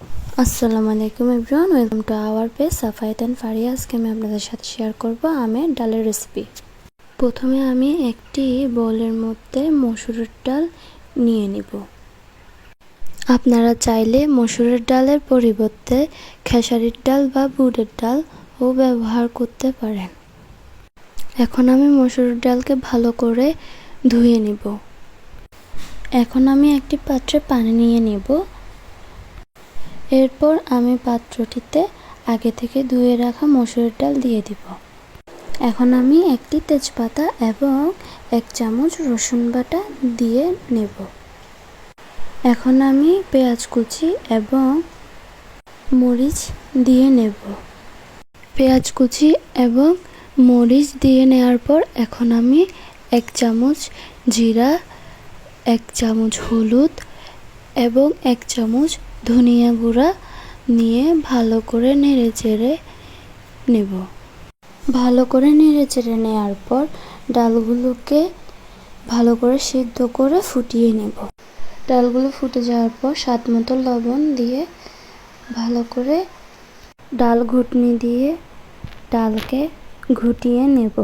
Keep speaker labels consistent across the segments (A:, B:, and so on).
A: আসসালামু আলাইকুম everyone, welcome to our page Safayet and Faria. আজকে আমি আপনাদের সাথে শেয়ার করব আমের ডালের রেসিপি। প্রথমে আমি একটি বোলের মধ্যে মসুরের ডাল নিয়ে নিব। আপনারা চাইলে মসুরের ডালের পরিবর্তে খেসারির ডাল বা বুটের ডালও ব্যবহার করতে পারেন। এখন আমি মসুরের ডালকে ভালো করে ধুয়ে নিব। এখন আমি একটি পাত্রে পানি নিয়ে নিব। এরপর আমি পাত্রটিতে আগে থেকে ধুয়ে রাখা মসুরের ডাল দিয়ে দিব। এখন আমি একটি তেজপাতা এবং 1 চামচ রসুন বাটা দিয়ে নেব। এখন আমি পেঁয়াজ কুচি এবং মরিচ দিয়ে নেব। পেঁয়াজ কুচি এবং মরিচ দিয়ে নেওয়ার পর এখন আমি 1 চামচ জিরা, 1 চামচ হলুদ এবং 1 চামচ ধনিয়া গুঁড়া নিয়ে ভালো করে নেড়েচেড়ে নেব। ভালো করে নেড়েচেড়ে নেওয়ার পর ডালগুলোকে ভালো করে সিদ্ধ করে ফুটিয়ে নেব। ডালগুলো ফুটে যাওয়ার পর স্বাদ মতো লবণ দিয়ে ভালো করে ডাল ঘুটনি দিয়ে ডালকে ঘুটিয়ে নেব।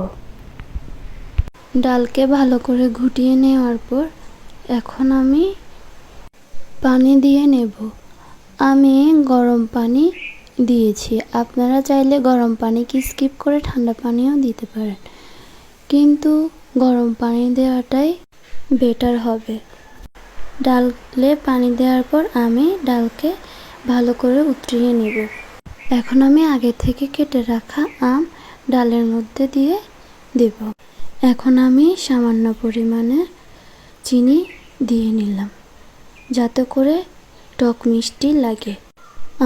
A: ডালকে ভালো করে ঘুটিয়ে নেওয়ার পর এখন আমি পানি দিয়ে নেব। আমি গরম পানি দিয়েছি, আপনারা চাইলে গরম পানিকে স্কিপ করে ঠান্ডা পানিও দিতে পারেন, কিন্তু গরম পানি দেওয়াটাই বেটার হবে। ডালে পানি দেওয়ার পর আমি ডালকে ভালো করে উতরিয়ে নেব। এখন আমি আগে থেকে কেটে রাখা আম ডালের মধ্যে দিয়ে দেব। এখন আমি সামান্য পরিমাণে চিনি দিয়ে নিলাম, যাতে করে টক মিষ্টি লাগে।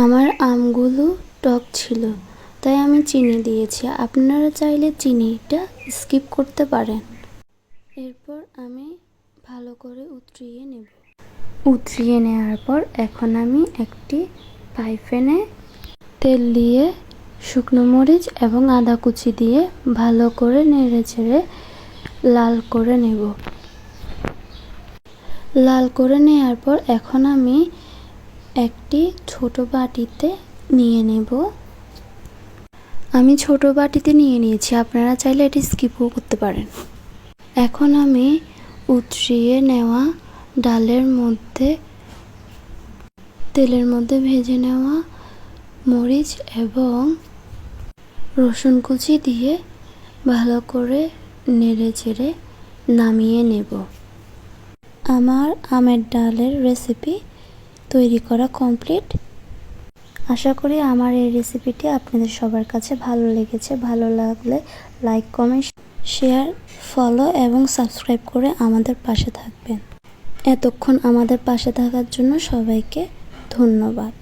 A: আমার আমগুলো টক ছিল, তাই আমি চিনি দিয়েছি। আপনারা চাইলে চিনিটা স্কিপ করতে পারেন। এরপর আমি ভালো করে উতরিয়ে নেব। উতরিয়ে নেওয়ার পর এখন আমি একটি ফ্রাই প্যানে তেল দিয়ে শুকনো মরিচ এবং আদা কুচি দিয়ে ভালো করে নেড়েচেড়ে লাল করে নেব। লাল করে নেওয়ার পর এখন আমি একটি ছোট বাটিতে নিয়ে নেব। আমি ছোট বাটিতে নিয়ে নিয়েছি, আপনারা চাইলে এটি স্কিপও করতে পারেন। এখন আমি উতরিয়ে নেওয়া ডালের মধ্যে তেলের মধ্যে ভেজে নেওয়া মরিচ এবং রসুন কুচি দিয়ে ভালো করে নেড়েচেড়ে নামিয়ে নেব। আমার আমের ডালের রেসিপি তৈরি করা কমপ্লিট। আশা করি আমার এই রেসিপিটি আপনাদের সবার কাছে ভালো লেগেছে। ভালো লাগলে লাইক, কমেন্ট, শেয়ার, ফলো এবং সাবস্ক্রাইব করে আমাদের পাশে থাকবেন। এতক্ষণ আমাদের পাশে থাকার জন্য সবাইকে ধন্যবাদ।